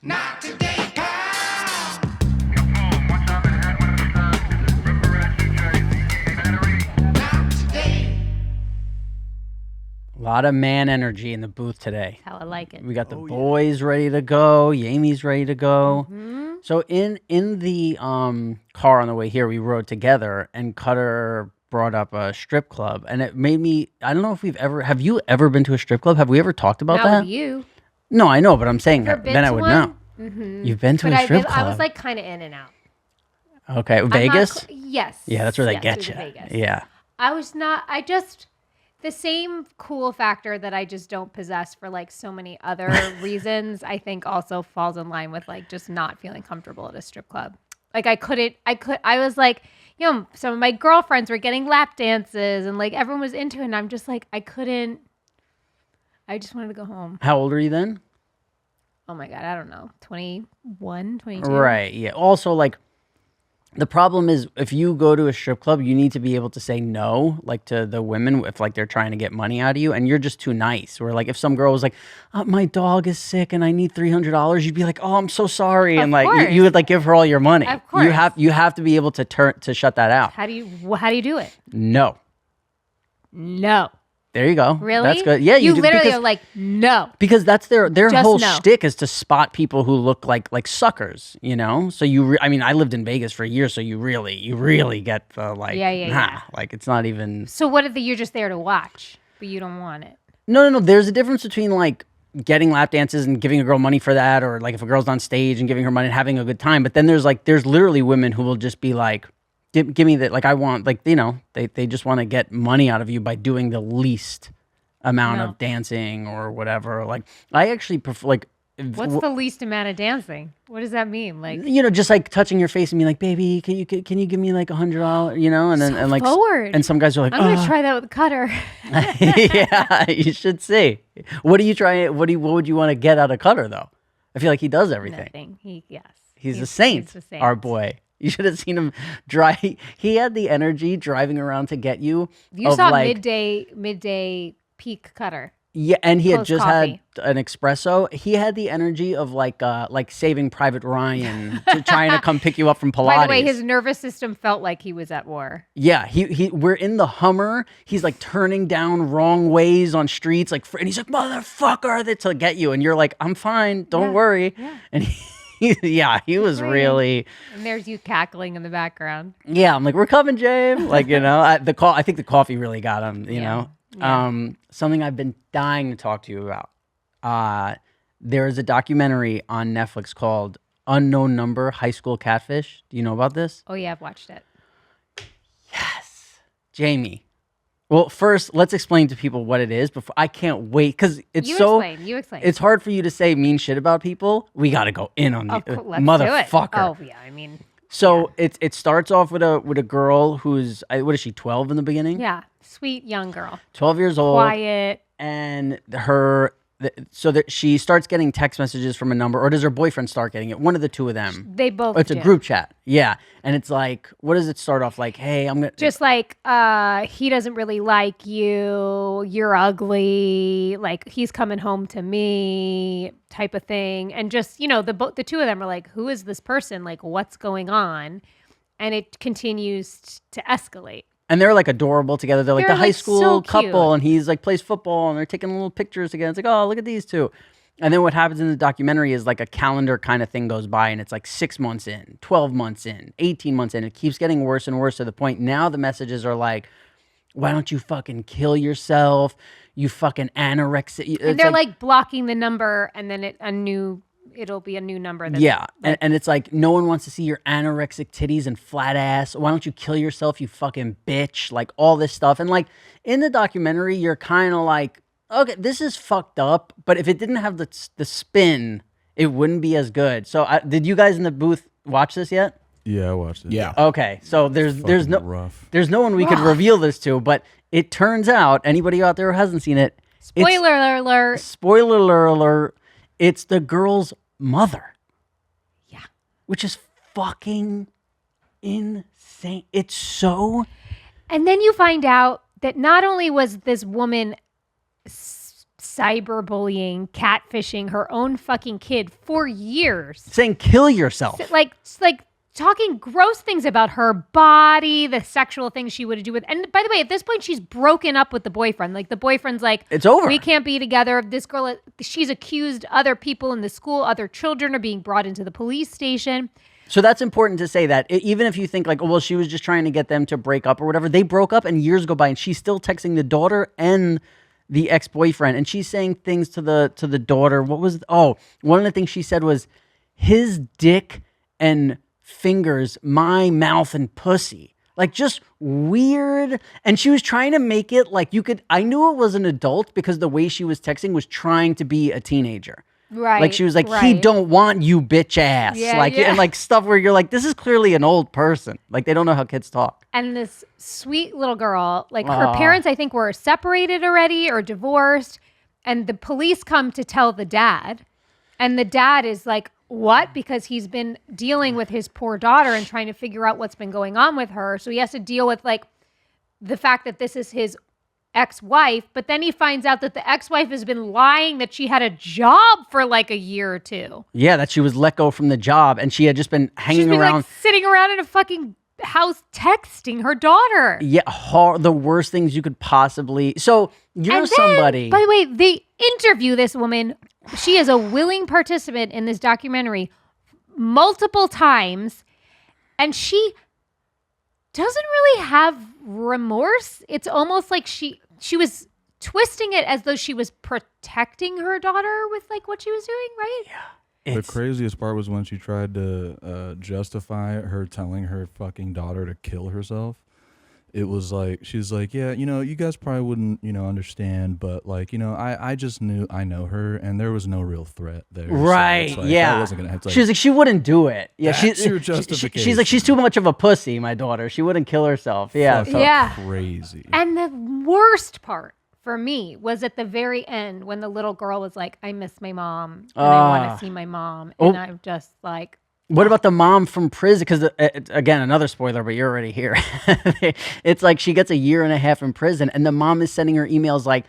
Not today, pal. Not today. A lot of man energy in the booth today. How I like it. We got the boys ready to go. Jamie's ready to go. Mm-hmm. So in the car on the way here, we rode together, and Cutter brought up a strip club, and it made me. I don't know if have you ever been to a strip club? Have we ever talked about Not that? with you. No, I know, but I'm saying Ever that, been then I to would one? know. Mm-hmm. You've been to But a strip club. I was like kind of in and out. Okay, I'm not Vegas. yes. Yeah, that's where they yes, get it was you. Vegas. Yeah. I was not. I just the same cool factor that I just don't possess for like so many other reasons. I think also falls in line with like just not feeling comfortable at a strip club. Like I was like, you know, some of my girlfriends were getting lap dances and like everyone was into it, and I'm just like I couldn't. I just wanted to go home. How old are you then? Oh my God, I don't know. 21, 22. Right. Yeah. Also, like, the problem is if you go to a strip club, you need to be able to say no, like to the women, if like they're trying to get money out of you, and you're just too nice. Or like if some girl was like, "My dog is sick and I need $300," you'd be like, "Oh, I'm so sorry," and like you would like give her all your money. Of course. You have to be able to shut that out. How do you do it? No. No. There you go. Really? That's good. Yeah, you do, literally because, are like, no. because that's their Just whole no. shtick is to spot people who look like suckers, you know. So I mean, I lived in Vegas for a year, so you really get the like, Yeah. like it's not even. So what if you're just there to watch, but you don't want it? No. There's a difference between like getting lap dances and giving a girl money for that, or like if a girl's on stage and giving her money and having a good time. But then there's literally women who will just be like, give me that. Like I want, like, you know, they just want to get money out of you by doing the least amount of dancing or whatever. Like I actually prefer like. What's the least amount of dancing? What does that mean? Like, you know, just like touching your face and being like, "Baby, can you give me like $100?" You know, and then and like forward. And some guys are like, I'm gonna try that with Cutter. Yeah, you should see. What do you try? What would you want to get out of Cutter though? I feel like he does everything. Nothing. He's a saint. He's a saint. Our boy. You should have seen him drive. He had the energy driving around to get you. You saw like, midday peak Cutter. Yeah, and he had Post just coffee. had an espresso. He had the energy of like Saving Private Ryan trying to come pick you up from Pilates. By the way, his nervous system felt like he was at war. Yeah, we're in the Hummer. He's like turning down wrong ways on streets, like, and he's like, "Motherfucker," to get you, and you're like, "I'm fine, don't worry." Yeah. And he was really. And there's you cackling in the background. Yeah, I'm like, "We're coming, James." Like, you know, I think the coffee really got him. You know. Yeah. Something I've been dying to talk to you about. There is a documentary on Netflix called Unknown Number: High School Catfish. Do you know about this? Oh yeah, I've watched it. Yes. Jamie. Well, first, let's explain to people what it is before. I can't wait because it's You explain. It's hard for you to say mean shit about people. We got to go in on the Let's motherfucker. Do it. Oh yeah, I mean. So it starts off with a girl who's, what is she, 12 in the beginning? Yeah, sweet young girl. 12 years old. Quiet. And she starts getting text messages from a number, or does her boyfriend start getting it? One of the two of them. They both It's do. a group chat. Yeah. And it's like, what does it start off like? Hey, I'm going to. Just like, he doesn't really like you. You're ugly. Like, he's coming home to me type of thing. And just, you know, the two of them are like, who is this person? Like, what's going on? And it continues to escalate. And they're like adorable together. They're like They're, the high like, school so couple, cute. and he's like plays football, and they're taking little pictures together. It's like, oh, look at these two. And then what happens in the documentary is like a calendar kind of thing goes by, and it's like 6 months in, 12 months in, 18 months in. It keeps getting worse and worse to the point now the messages are like, why don't you fucking kill yourself? You fucking anorexic. And they're like blocking the number, and then it'll be a new number. Yeah, and it's like, no one wants to see your anorexic titties and flat ass. Why don't you kill yourself, you fucking bitch? Like, all this stuff. And like, in the documentary, you're kind of like, okay, this is fucked up, but if it didn't have the spin, it wouldn't be as good. So did you guys in the booth watch this yet? Yeah, I watched it. Yeah. Okay, so there's no one we could reveal this to, but it turns out, anybody out there who hasn't seen it, Spoiler alert. It's the girl's mother. Yeah. Which is fucking insane. It's so... And then you find out that not only was this woman cyberbullying, catfishing her own fucking kid for years. Saying kill yourself. Like talking gross things about her body, the sexual things she would do with. And by the way, at this point, she's broken up with the boyfriend. Like the boyfriend's like, it's over. We can't be together. This girl, she's accused other people in the school, other children are being brought into the police station. So that's important to say that even if you think like, oh, well, she was just trying to get them to break up or whatever, they broke up and years go by and she's still texting the daughter and the ex-boyfriend. And she's saying things to the daughter. One of the things she said was his dick and fingers, my mouth and pussy. Like just weird. And she was trying to make it like I knew it was an adult because the way she was texting was trying to be a teenager. Right. Like she was like, he don't want you, bitch ass. And like stuff where you're like, this is clearly an old person. Like they don't know how kids talk. And this sweet little girl, like her parents, I think, were separated already or divorced. And the police come to tell the dad. And the dad is like, what? Because he's been dealing with his poor daughter and trying to figure out what's been going on with her. So he has to deal with like the fact that this is his ex-wife, but then he finds out that the ex-wife has been lying that she had a job for like a year or two. Yeah, that she was let go from the job and she had just been hanging around. Like sitting around in a fucking house texting her daughter. Yeah, the worst things you could possibly. So you're somebody. By the way, they interview this woman. She is a willing participant in this documentary multiple times, and she doesn't really have remorse. It's almost like she was twisting it as though she was protecting her daughter with like what she was doing, right? Yeah. The craziest part was when she tried to justify her telling her fucking daughter to kill herself. It was like, she's like, yeah, you guys probably wouldn't, understand, but like, I just knew, I know her, and there was no real threat there. Right, so like, yeah. That wasn't gonna happen. She was like, she wouldn't do it. Yeah, that's your justification. She's like, she's too much of a pussy, my daughter. She wouldn't kill herself. Yeah. Fucking crazy. And the worst part for me was at the very end when the little girl was like, I miss my mom, and I want to see my mom. And I'm just like, what about the mom from prison? Because, again, another spoiler, but you're already here. It's like she gets a year and a half in prison, and the mom is sending her emails like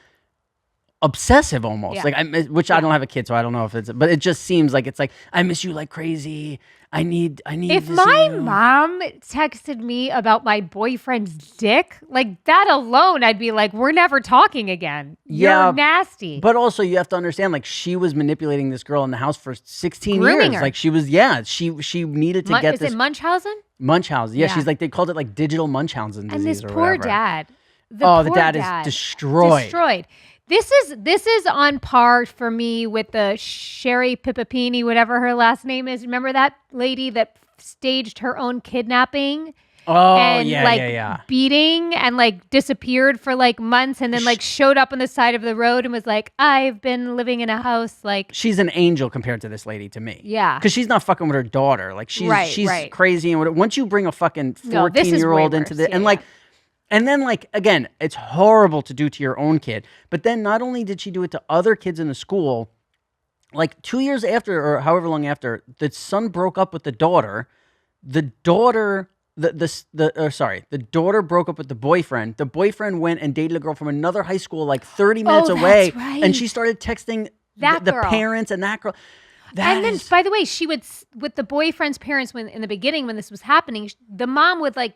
obsessive almost. Yeah. Like, which I don't have a kid, so I don't know if it's, but it just seems like it's like, I miss you like crazy. I need. If my mom texted me about my boyfriend's dick, like that alone, I'd be like, we're never talking again. Yeah, you're nasty. But also, you have to understand, like, she was manipulating this girl in the house for 16 Grooming years. her. Like, she was, she needed to get this. Is it Munchausen? Munchausen. Yeah, Yeah. she's like, they called it like digital Munchausen disease. And this or poor whatever. dad. The poor dad is destroyed. This is on par for me with the Sherry Pipapini, whatever her last name is. Remember that lady that staged her own kidnapping? Oh, and yeah. beating and like disappeared for like months and then like showed up on the side of the road and was like, I've been living in a house like. She's an angel compared to this lady to me. Yeah. Because she's not fucking with her daughter. Like she's crazy. And once you bring a fucking 14-year-old into the, and then like, again, it's horrible to do to your own kid. But then not only did she do it to other kids in the school, like 2 years after or however long after, the son broke up with the daughter. The daughter broke up with the boyfriend. The boyfriend went and dated a girl from another high school like 30 minutes away. Right. And she started texting the parents and that girl. Then, by the way, she would, with the boyfriend's parents, when in the beginning, when this was happening, the mom would like,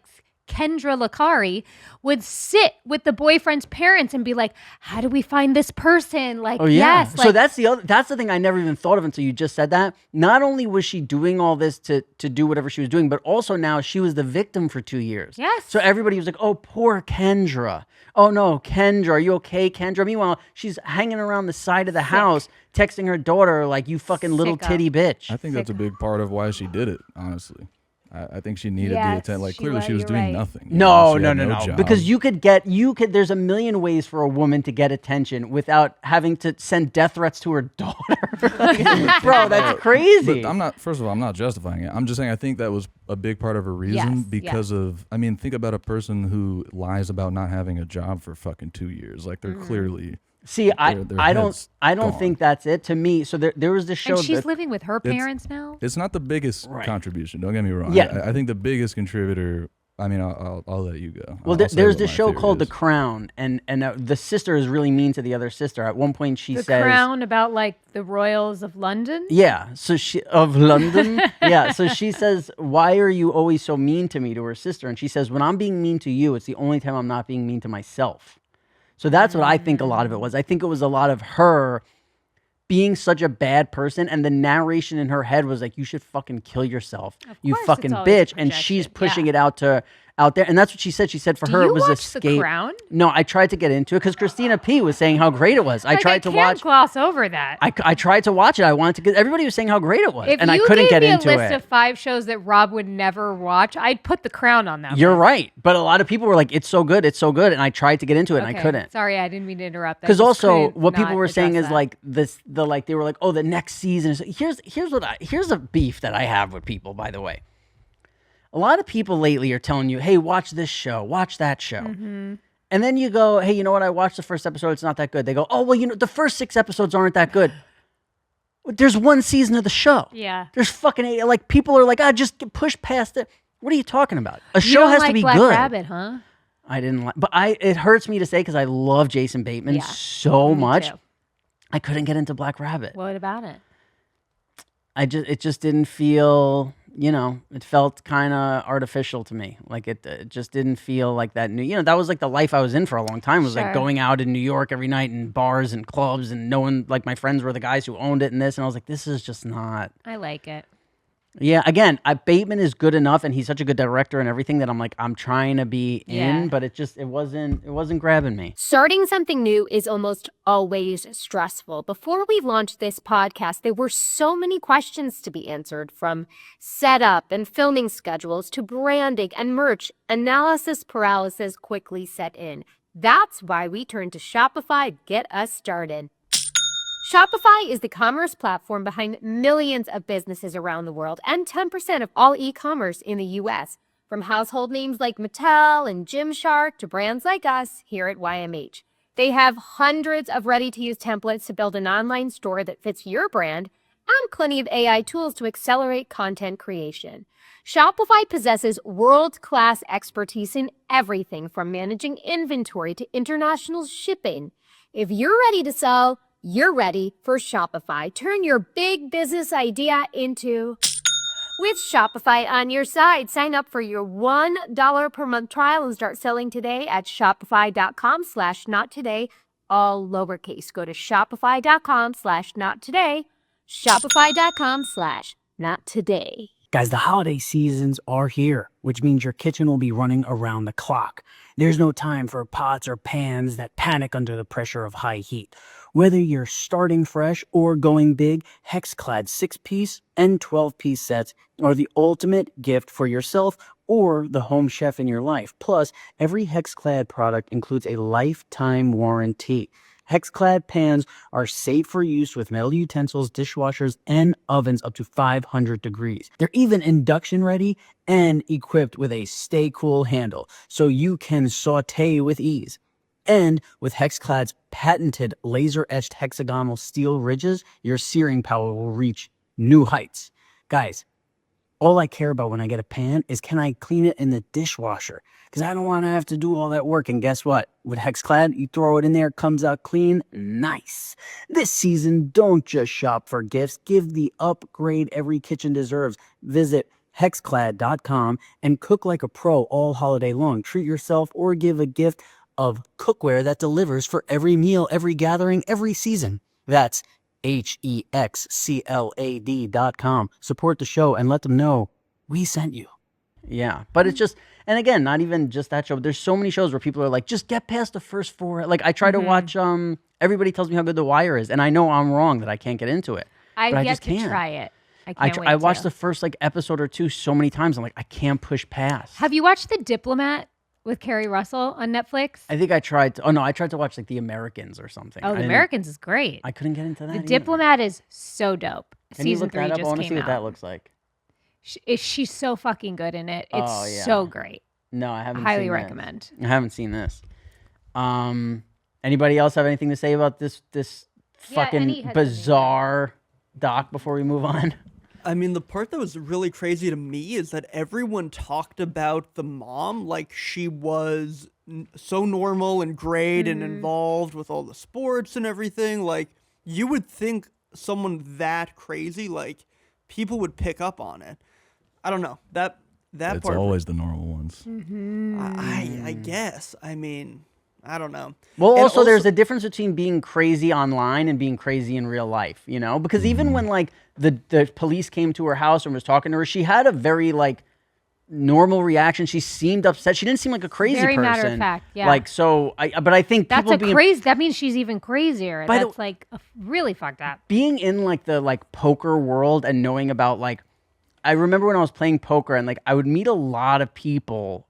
Kendra Lakari would sit with the boyfriend's parents and be like, how do we find this person? Like, yes. So that's the thing I never even thought of until you just said that. Not only was she doing all this to do whatever she was doing, but also now she was the victim for 2 years. Yes. So everybody was like, oh, poor Kendra. Oh no, Kendra, are you okay, Kendra? Meanwhile, she's hanging around the side of the house, texting her daughter like, you fucking little titty bitch. I think that's a big part of why she did it, honestly. I think she needed the attention. Like, clearly she was doing nothing. No. Job. Because there's a million ways for a woman to get attention without having to send death threats to her daughter. Bro, that's crazy. But first of all, I'm not justifying it. I'm just saying I think that was a big part of her reason because of, I mean, think about a person who lies about not having a job for fucking 2 years. Like, they're clearly... See, I don't think that's it. To me, so there was this show. And she's living with her parents now? It's not the biggest contribution, don't get me wrong. Yeah. I think the biggest contributor I mean, I'll let you go. Well, I'll say there's what this my show theory called The is. Crown, and the sister is really mean to the other sister. At one point, she The says, Crown about like the royals of London. "Yeah, so she of London, yeah." So she says, "Why are you always so mean to me?" To her sister, and she says, "When I'm being mean to you, it's the only time I'm not being mean to myself." So that's what I think a lot of it was. I think it was a lot of her being such a bad person, and the narration in her head was like, "You should fucking kill yourself, you course, fucking it's always bitch," and she's projection, pushing yeah. it out there, and that's what she said. She said for Do her you it was watch escape. The Crown? No, I tried to get into it because Christina P was saying how great it was. I Like, tried to can't watch. gloss over that. I tried to watch it. I wanted to get. Everybody was saying how great it was, If and I you couldn't gave get me into a list it. of 5 shows that Rob would never watch, I'd put The Crown on that You're list. right, but a lot of people were like, "It's so good, it's so good," and I tried to get into it, and I Okay, couldn't. Sorry, I didn't mean to interrupt. I Because just also, couldn't what people not were saying address is that. like this. They were like, "Oh, the next season is." Here's a beef that I have with people. By the way, a lot of people lately are telling you, "Hey, watch this show, watch that show," Mm-hmm. and then you go, "Hey, you know what? I watched the first episode. It's not that good." They go, "Oh, well, you know, the first 6 episodes aren't that good." There's one season of the show. Yeah. There's fucking 8. Like people are like, just push past it. What are you talking about? A You show don't has like to be Black good. Rabbit, huh? I didn't like, but it hurts me to say because I love Jason Bateman Yeah, so me much. too. I couldn't get into Black Rabbit. What about it? It just didn't feel, it felt kind of artificial to me. Like it just didn't feel like that new, that was like the life I was in for a long time. It was like Sure. going out in New York every night in bars and clubs and knowing like my friends were the guys who owned it and this. And I was like, this is just not. I like it. Yeah, again, Bateman is good enough, and he's such a good director and everything that I'm like, I'm trying to be Yeah. in, but it wasn't grabbing me. Starting something new is almost always stressful. Before we launched this podcast, there were so many questions to be answered, from setup and filming schedules to branding and merch. Analysis paralysis quickly set in. That's why we turned to Shopify to get us started. Shopify is the commerce platform behind millions of businesses around the world and 10% of all e-commerce in the U.S. From household names like Mattel and Gymshark to brands like us here at YMH. They have hundreds of ready-to-use templates to build an online store that fits your brand and plenty of AI tools to accelerate content creation. Shopify possesses world-class expertise in everything from managing inventory to international shipping. If you're ready to sell, you're ready for Shopify. Turn your big business idea into... With Shopify on your side, sign up for your $1 per month trial and start selling today at shopify.com/nottoday, all lowercase. Go to shopify.com/nottoday, shopify.com/nottoday. Guys, the holiday seasons are here, which means your kitchen will be running around the clock. There's no time for pots or pans that panic under the pressure of high heat. Whether you're starting fresh or going big, HexClad 6-piece and 12-piece sets are the ultimate gift for yourself or the home chef in your life. Plus, every HexClad product includes a lifetime warranty. HexClad pans are safe for use with metal utensils, dishwashers, and ovens up to 500 degrees. They're even induction ready and equipped with a stay cool handle, so you can saute with ease. And with HexClad's patented laser-etched hexagonal steel ridges, your searing power will reach new heights. Guys, all I care about when I get a pan is, can I clean it in the dishwasher? Because I don't want to have to do all that work. And guess what? With HexClad, you throw it in there, it comes out clean. Nice. This season, don't just shop for gifts. Give the upgrade every kitchen deserves. Visit hexclad.com and cook like a pro all holiday long. Treat yourself or give a gift of cookware that delivers for every meal, every gathering, every season. That's HEXCLAD.com. Support the show and let them know we sent you. Yeah, but it's just, and again, not even just that show. There's so many shows where people are like, just get past the first 4. Like I try to watch. Everybody tells me how good The Wire is, and I know I'm wrong that I can't get into it. I've but I yet just to can't. try it. I can't wait I watched to. the first episode or 2 so many times. I'm like, I can't push past. Have you watched The Diplomat with Kerry Russell on Netflix? I think I tried to. Oh no, I tried to watch The Americans or something. Oh, I The didn't- Americans is great. I couldn't get into that. The either. Diplomat is so dope. Can you Season look 3 that up? I just want to came see what that out. looks like. She's so fucking good in it. It's Oh, yeah. so great. No, I haven't. Highly seen recommend. This. I haven't seen this. Anybody else have anything to say about this Yeah, Eddie fucking has something. bizarre doc before we move on? I mean, the part that was really crazy to me is that everyone talked about the mom like she was so normal and great and involved with all the sports and everything. Like, you would think someone that crazy, like, people would pick up on it. I don't know. That It's part. always the normal ones. I guess. I mean, I don't know. Well, And also, there's a difference between being crazy online and being crazy in real life, you know? Because even when, like, the police came to her house and was talking to her, she had a very, like, normal reaction. She seemed upset. She didn't seem like a crazy Very person. matter of fact, yeah. Like, so, but I think That's people a being... crazy. That means she's even crazier. By the- That's like really fucked up. being in like the like poker world and knowing about like I remember when I was playing poker and like I would meet a lot of people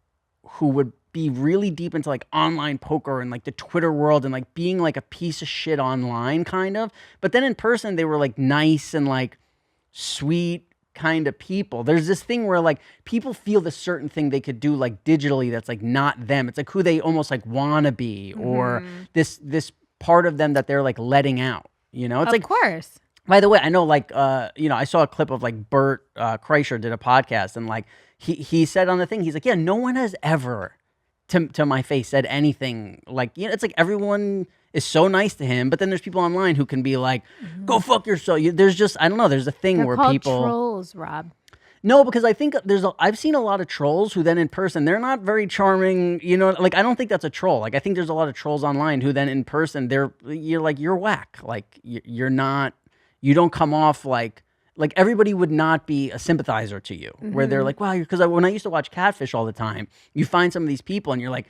who would be really deep into like online poker and like the Twitter world and like being like a piece of shit online kind of, but then in person they were like nice and like sweet kind of people. There's this thing where like people feel the certain thing they could do like digitally that's like not them. It's like who they almost like want to be or this part of them that they're like letting out. You know, it's Of like, course. by the way, I know like, you know, I saw a clip of like Bert Kreischer did a podcast and like he said on the thing, he's like, yeah, no one has ever to my face said anything like, you know, it's like everyone is so nice to him, but then there's people online who can be like, go fuck yourself. There's just, I don't know, there's a thing They're where called people. trolls, Rob. No, because I think I've seen a lot of trolls who then in person, they're not very charming, you know, like I don't think that's a troll. Like I think there's a lot of trolls online who then in person, you're like, you're whack. Like you're not, you don't come off like everybody would not be a sympathizer to you where they're like, wow, because when I used to watch Catfish all the time, you find some of these people and you're like,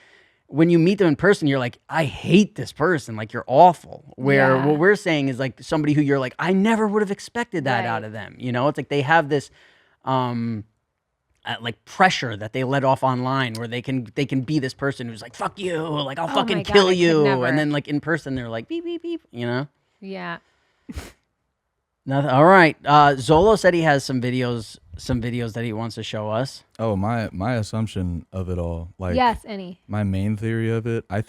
when you meet them in person, you're like, I hate this person. Like you're awful. Where Yeah. what we're saying is like somebody who you're like, I never would have expected that Right. out of them. You know, it's like they have this, like pressure that they let off online where they can be this person who's like fuck you, like I'll Oh fucking my God, kill I could you, never. and then like in person they're like beep beep beep, you know. Yeah. Nothing. All right. Zolo said he has some videos that he wants to show us. Oh, my assumption of it all, like Yes, any. my main theory of it, I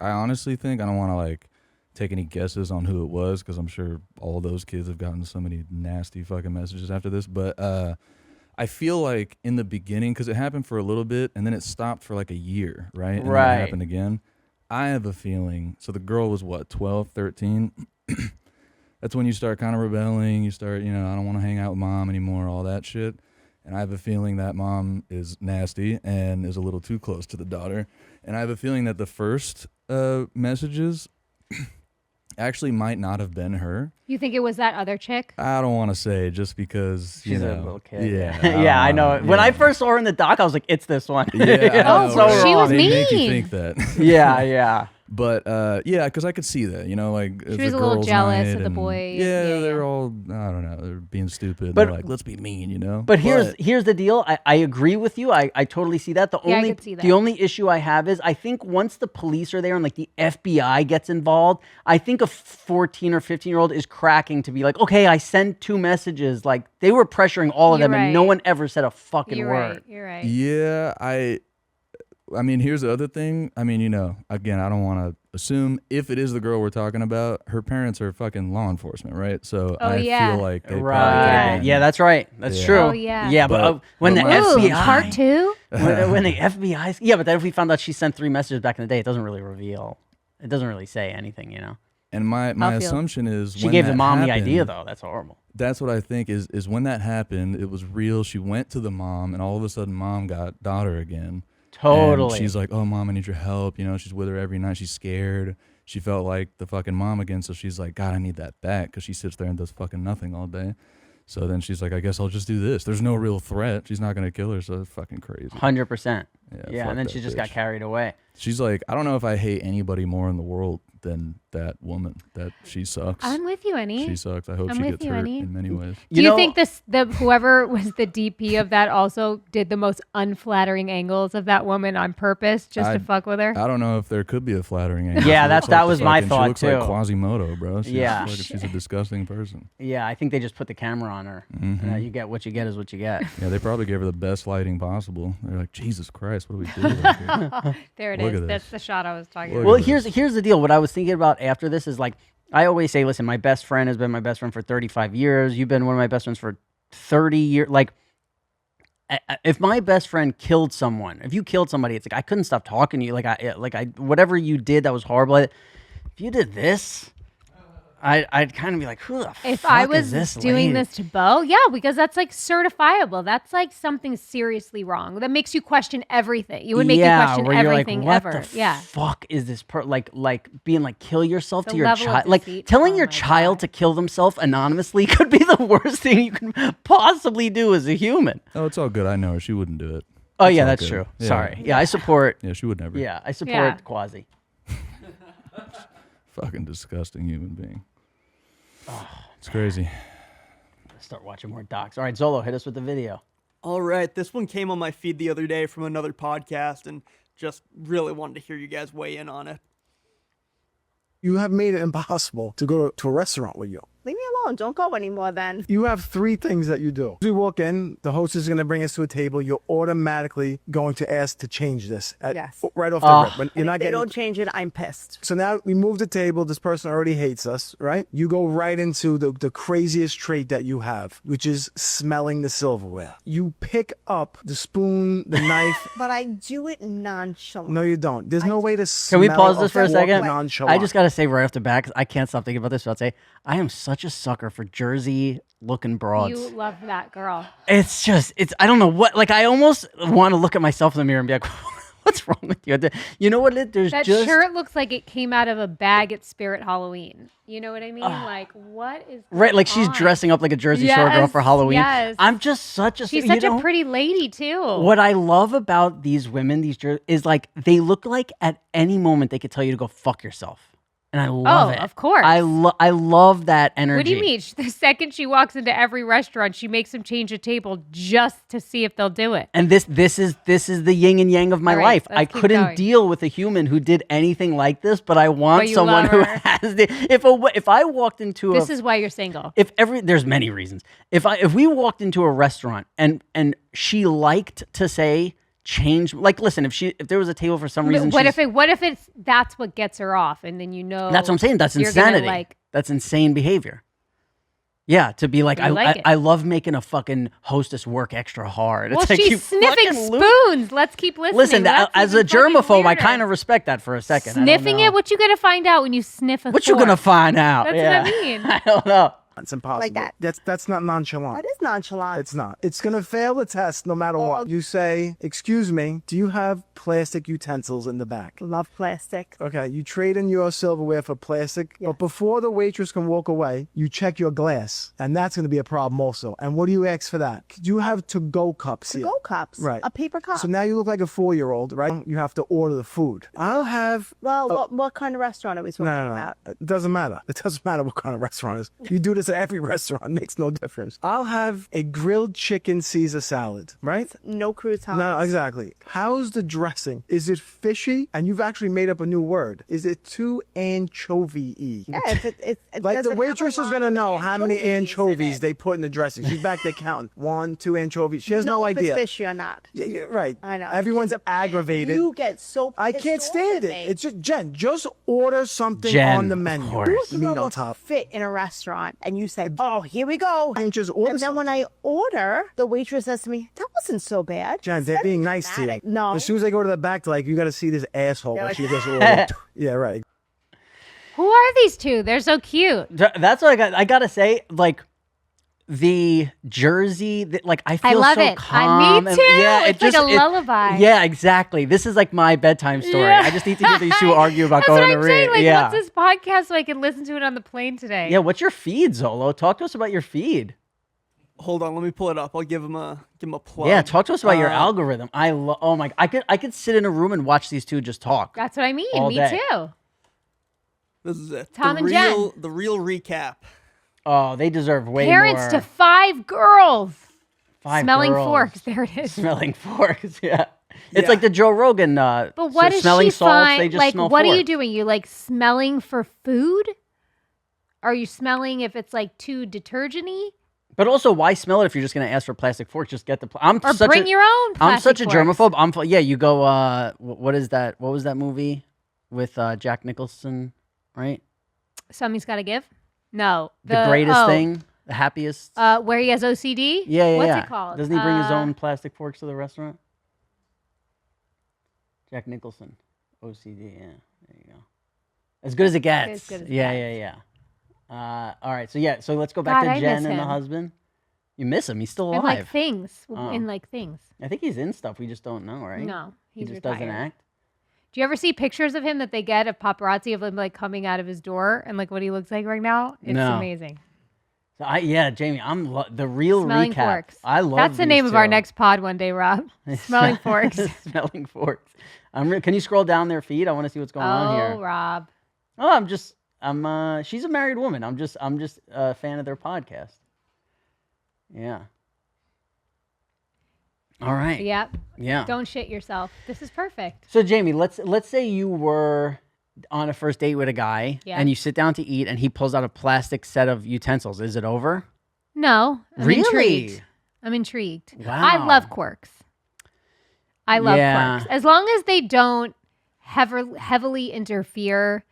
honestly think I don't want to like take any guesses on who it was because I'm sure all those kids have gotten so many nasty fucking messages after this, but I feel like in the beginning, because it happened for a little bit and then it stopped for like a year, right? And then Right. it happened again. I have a feeling, so the girl was what, 12, 13? That's when you start kind of rebelling. You start, you know, I don't want to hang out with mom anymore, all that shit. And I have a feeling that mom is nasty and is a little too close to the daughter. And I have a feeling that the first messages actually might not have been her. You think it was that other chick? I don't want to say just because She's you a know, little kid. Yeah, Yeah, I know. When yeah. I first saw her in the doc, I was like, it's this one. Yeah, You know, I it's know, so right? She was wrong. They make you mean. think that. Yeah, yeah. But yeah, because I could see that, you know, like She was a little jealous of the boy. Yeah, Yeah, they're yeah. all, I don't know, they're being stupid. But- They're like, let's be mean, you know. But here's the deal. I agree with you. I totally see that. Yeah, I could see that. The only issue I have is I think once the police are there and like the FBI gets involved, I think a 14 or 15-year-old is cracking to be like, okay, I sent 2 messages. Like they were pressuring all of You're them and no right. one ever said a fucking You're word. right. You're right. Yeah, I mean, here's the other thing. I mean, you know, again, I don't want to assume if it is the girl we're talking about, her parents are fucking law enforcement, right? So Oh, I yeah. feel like they probably Right. could've Yeah, been- that's right. That's Yeah. true. Oh, yeah. Yeah, but when the but my- Ooh, FBI part 2? when the FBI, yeah, but then if we found out she sent 3 messages back in the day, it doesn't really reveal. It doesn't really say anything, you know. And my I'll feel- assumption is She when gave the that mom the happened- idea though. That's horrible. That's what I think is when that happened, it was real. She went to the mom, and all of a sudden, mom got daughter again. Totally. And she's like, "Oh, mom, I need your help." You know, she's with her every night. She's scared. She felt like the fucking mom again, so she's like, "God, I need that back," because she sits there and does fucking nothing all day. So then she's like, "I guess I'll just do this." There's no real threat. She's not gonna kill her, so it's fucking crazy. 100%. Yeah, Yeah, fuck and then that she just bitch. got carried away. She's like, I don't know if I hate anybody more in the world than that woman. That she sucks. I'm with you, Annie. She sucks. I hope I'm she with gets you, hurt Annie. in many ways. Do you know- think the whoever was the DP of that also did the most unflattering angles of that woman on purpose just to I- fuck with her? I don't know if there could be a flattering angle. Yeah, She looks that the was my fucking- thought, She looks too. like Quasimodo, bro. Yeah. She's a disgusting person. Yeah, I think they just put the camera on her. Mhm. You get what you get is what you get. Yeah, they probably gave her the best lighting possible. They're like, Jesus Christ, what do we do? Here? There it Look is. at That's this. the shot I was talking Look about. Well, at here's the deal. What I was thinking about after this is like I always say, listen, my best friend has been my best friend for 35 years. You've been one of my best friends for 30 years. Like, if my best friend killed someone, if you killed somebody, it's like I couldn't stop talking to you. Like I whatever you did that was horrible. If you did this, I'd kind of be like, who the If fuck I is was this doing lady? this to Bo, yeah, because that's like certifiable. That's like something seriously wrong. That makes you question everything. You would make you question where you're everything like, what ever. the Yeah. fuck is this? Like being like, kill yourself The to your level of child. Like deceit. telling Oh your my child God. to kill themselves anonymously could be the worst thing you can possibly do as a human. Oh, it's all good. I know her. She wouldn't do it. Oh It's yeah, all that's good. true. Yeah. Sorry. Yeah, I support. Yeah, she would never. Yeah, I support Yeah. Quasi. Fucking disgusting human being. It's crazy. Start watching more docs. All right, Zolo, hit us with the video. All right, this one came on my feed the other day from another podcast, and just really wanted to hear you guys weigh in on it. You have made it impossible to go to a restaurant with you. Leave me alone. Don't go anymore then. You have three things that you do. As we walk in, the host is going to bring us to a table. You're automatically going to ask to change this. Yes. Right off the rip. When you're And not if they getting. don't change it, I'm pissed. So now we move the table. This person already hates us, right? You go right into the craziest trait that you have, which is smelling the silverware. You pick up the spoon, the knife. But I do it nonchalant. No, you don't. There's no way to Can smell we pause this for a fork second? nonchalant. I just got to say right off the bat, 'cause I can't stop thinking about this. So I'll say, I am such a sucker for Jersey looking broads. You love that girl. It's just, I don't know what, like, I almost want to look at myself in the mirror and be like, what's wrong with you? You know what it is? There's That just, shirt looks like it came out of a bag at Spirit Halloween. You know what I mean? Like, what is right, like going she's on? dressing up like a Jersey Shore girl Yes, for Halloween. yes. I'm just such a, She's you such know, a pretty lady too. What I love about these women, is like, they look like at any moment they could tell you to go fuck yourself. And I love it. Of course. I love that energy. What do you mean? The second she walks into every restaurant, she makes them change a table just to see if they'll do it. And this is the yin and yang of my All right, life. let's I keep couldn't going. deal with a human who did anything like this, but I want But you someone love who her. has the. If I walked into This is why you're single. there's many reasons. If we walked into a restaurant and she liked to say change, like, listen, if there was a table for some reason, What if it's that's what gets her off, and then you know that's what I'm saying. That's you're gonna, insanity. like- That's insane behavior. Yeah, to be like, You like it. I love making a fucking hostess work extra hard. Well, It's like, she's you sniffing fucking loser. spoons. Let's keep listening. Listen, That's as a even fucking germaphobe, I weirder. kind of respect that for a second. I don't Sniffing know. it. What you gonna find out when you sniff a What you fork? gonna find out? That's yeah. what I mean. I don't know. It's impossible. Like that. That's not nonchalant. That is nonchalant. It's not. It's going to fail the test no matter what. You say, excuse me, do you have plastic utensils in the back? Love plastic. Okay, you trade in your silverware for plastic, Yes. but before the waitress can walk away, you check your glass, and that's going to be a problem also. And what do you ask for that? Do you have to-go cups here? Go cups. Right. A paper cup. So now you look like a 4-year-old, right? You have to order the food. I'll have... well, what kind of restaurant are we talking No. about? It doesn't matter. It doesn't matter what kind of restaurant it is. You do this at every restaurant. It makes no difference. I'll have a grilled chicken Caesar salad, right? No crouton. No, exactly. How's the dressing? Is it fishy? And you've actually made up a new word. Is it too anchovy-y? Yeah, it Like doesn't the have waitress a is lot gonna of know how many in anchovies it. they put in the dressing. She's back there counting. 1, 2 anchovies. She has no if idea. it's fishy or not. Yeah, right. I know. Everyone's aggravated. You get so I pissed can't off stand at it. me. It's just Jen. Just order something Jen, on the of menu. course. Who's Meat gonna on top. fit in a restaurant and you say, "Oh, here we go," And just order. and then when I order, the waitress says to me, "That wasn't so bad." Jen, they're being nice to you. No. As soon as they go to the back, they're like, you got to see this asshole. They're When like- she just ordered. Yeah, right. Who are these two? They're so cute. That's what I gotta say. Like the Jersey, like I feel love so it. calm. Me and- too. yeah, It's like a lullaby. Yeah, exactly. This is like my bedtime story. Yeah. I just need to hear these two argue about That's going what to I'm read. saying. Like, yeah. what's this podcast so I can listen to it on the plane today? Yeah, what's your feed, Zolo? Talk to us about your feed. Hold on, let me pull it up. I'll give him a plug. Yeah, talk to us about your Uh, algorithm. Oh my, I could sit in a room and watch these two just talk. That's what I mean. All Me day. too. This is it. Tom the and real, Jen. The real recap. Oh, they deserve way Parents more. to 5 girls. 5 Smelling girls. forks. There it is. Smelling forks. Yeah. It's Yeah. like the Joe Rogan. But what is smelling she salts? find? They just Like, smell what are you forks. doing? You like smelling for food? Are you smelling if it's like too detergent-y? But also, why smell it if you're just gonna ask for plastic forks? Just get the. Or bring your own I'm such a plastic forks. germaphobe. Yeah, you go. What is that? What was that movie with Jack Nicholson? Right. Something's got to give? No. The greatest thing. The happiest. Where he has OCD. Yeah. What's yeah. it called? Doesn't he bring his own plastic forks to the restaurant? Jack Nicholson, OCD. Yeah, there you go. As good as it gets. As good as it Yeah. All right, so let's go back God, I to miss Jen and the him. husband. You miss him? He's still And alive. like things. Oh. In like things. I think he's in stuff. We just don't know, right? No, he he's just retired. doesn't act. Do you ever see pictures of him that they get of paparazzi of him like coming out of his door and like what he looks like right now? It's No. amazing. So Jamie, I'm the real Smelling recap. forks. I love. That's the these name of our two. next pod one day, Rob. Smelling forks. Smelling forks. Can you scroll down their feed? I want to see what's going on here. Oh, Rob. Oh, she's a married woman. I'm just a fan of their podcast. Yeah. All right. Yep. Yeah. Don't shit yourself. This is perfect. So Jamie, let's say you were on a first date with a guy and you sit down to eat and he pulls out a plastic set of utensils. Is it over? No. I'm Really? intrigued. I'm intrigued. Wow. I love quirks. I love quirks. As long as they don't heavily interfere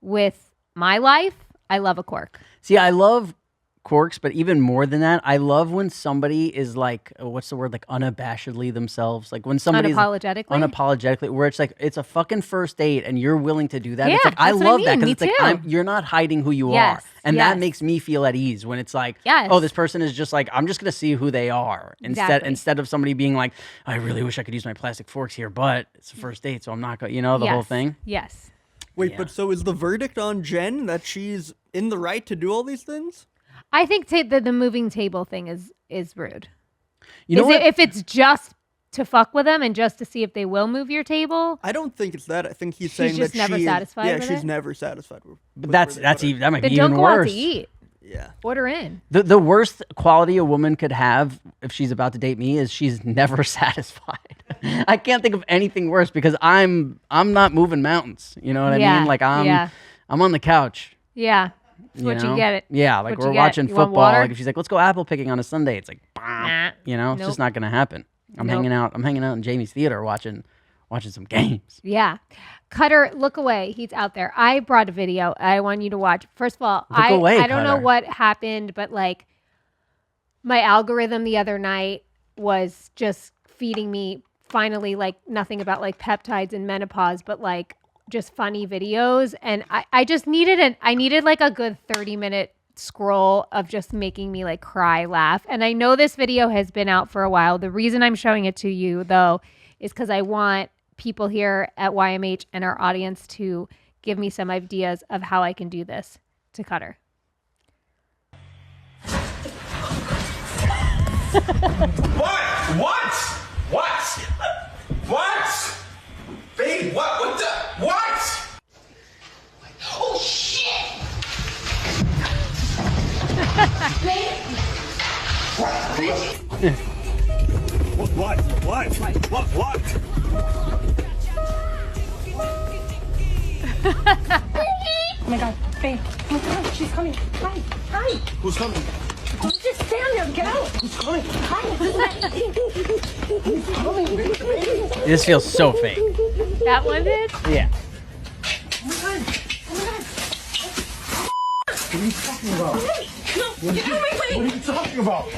with my life, I love a quirk. See, I love quirks, but even more than that, I love when somebody is like, what's the word? Like unabashedly themselves. Like when somebody's unapologetically, where it's like, it's a fucking first date and you're willing to do that. Yeah, It's like, I that's what I love that mean. because Me it's like, too. you're not hiding who you Yes, are. And yes. that makes me feel at ease when it's like, Yes. oh, this person is just like, I'm just going to see who they are. Exactly. Instead of somebody being like, I really wish I could use my plastic forks here, but it's a first date, so I'm not going to, the whole thing. Yes. Wait, Yeah. but so is the verdict on Jen that she's in the right to do all these things? I think the moving table thing is rude. You know what? If it's just to fuck with them and just to see if they will move your table? I don't think it's that. I think he's She's saying just that never she satisfied Yeah, with she's it? never satisfied with. But with that's where they put her. that might Then be don't even go worse. out to eat. Yeah. Order in. The worst quality a woman could have if she's about to date me is she's never satisfied. I can't think of anything worse because I'm not moving mountains. You know what I Yeah, mean? Like I'm yeah. on the couch. Yeah. That's what you get it. Yeah, like What we're you get. watching You want football. water? Like if she's like, let's go apple picking on a Sunday, it's like, Nah. it's Nope. just not gonna happen. I'm Nope. hanging out in Jamie's theater watching some games. Yeah. Cutter, look away. He's out there. I brought a video I want you to watch. First of all, Look away, I don't know Cutter. what happened, but like my algorithm the other night was just feeding me finally like nothing about like peptides and menopause, but like just funny videos. And I just needed like a good 30-minute scroll of just making me like cry, laugh. And I know this video has been out for a while. The reason I'm showing it to you though is because I want people here at YMH and our audience to give me some ideas of how I can do this to Cutter. What? Babe, what the? What? Oh, shit! Oh my god, babe. Oh my god, she's coming. Hi. Hi. Who's coming? Don't just stand there. Get out. Who's coming? This feels so fake. That one is? Yeah. Oh my god. Oh my god. What are you talking about? No, get out of my way. What are you talking about?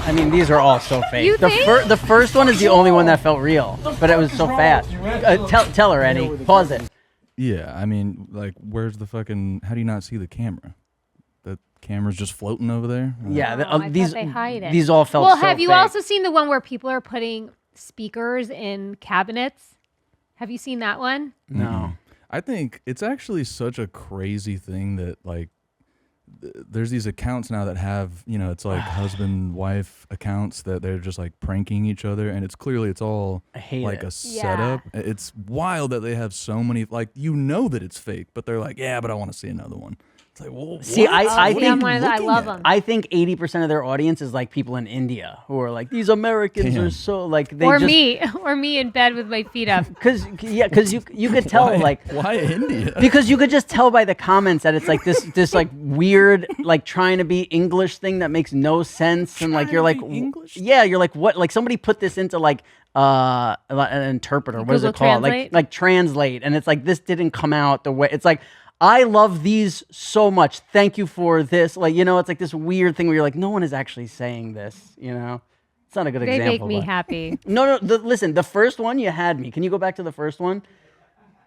I mean, these are all so fake. You the think? the first one is the only one that felt real, but it was so fast. Tell her, Eddie. Pause it. Yeah, I mean, like, where's the fucking? How do you not see the camera? The camera's just floating over there. Yeah, Oh, I thought these they hide it. these all felt. Well, so have you fake. also seen the one where people are putting speakers in cabinets? Have you seen that one? No. I think it's actually such a crazy thing that like there's these accounts now that have, it's like husband wife accounts that they're just like pranking each other, and it's all I hate like it. a setup. It's wild that they have so many, like, that it's fake, but they're like, yeah, but I want to see another one. It's like, well, See, what? I See, I'm think one of the- I love them. I think 80% of their audience is like people in India who are like, these Americans are Damn. so like they Or just, me in bed with my feet up. because you could tell like why India? because you could just tell by the comments that it's like this like weird like trying to be English thing that makes no sense, and like you're like English? yeah, you're like, what, like somebody put this into like an interpreter, what is Google it called, Translate? like translate, and it's like this didn't come out the way it's like. I love these so much. Thank you for this. Like, you know, it's like this weird thing where you're like, no one is actually saying this, you know? It's not a good They example. make me but- happy. No. Listen, the first one you had me. Can you go back to the first one?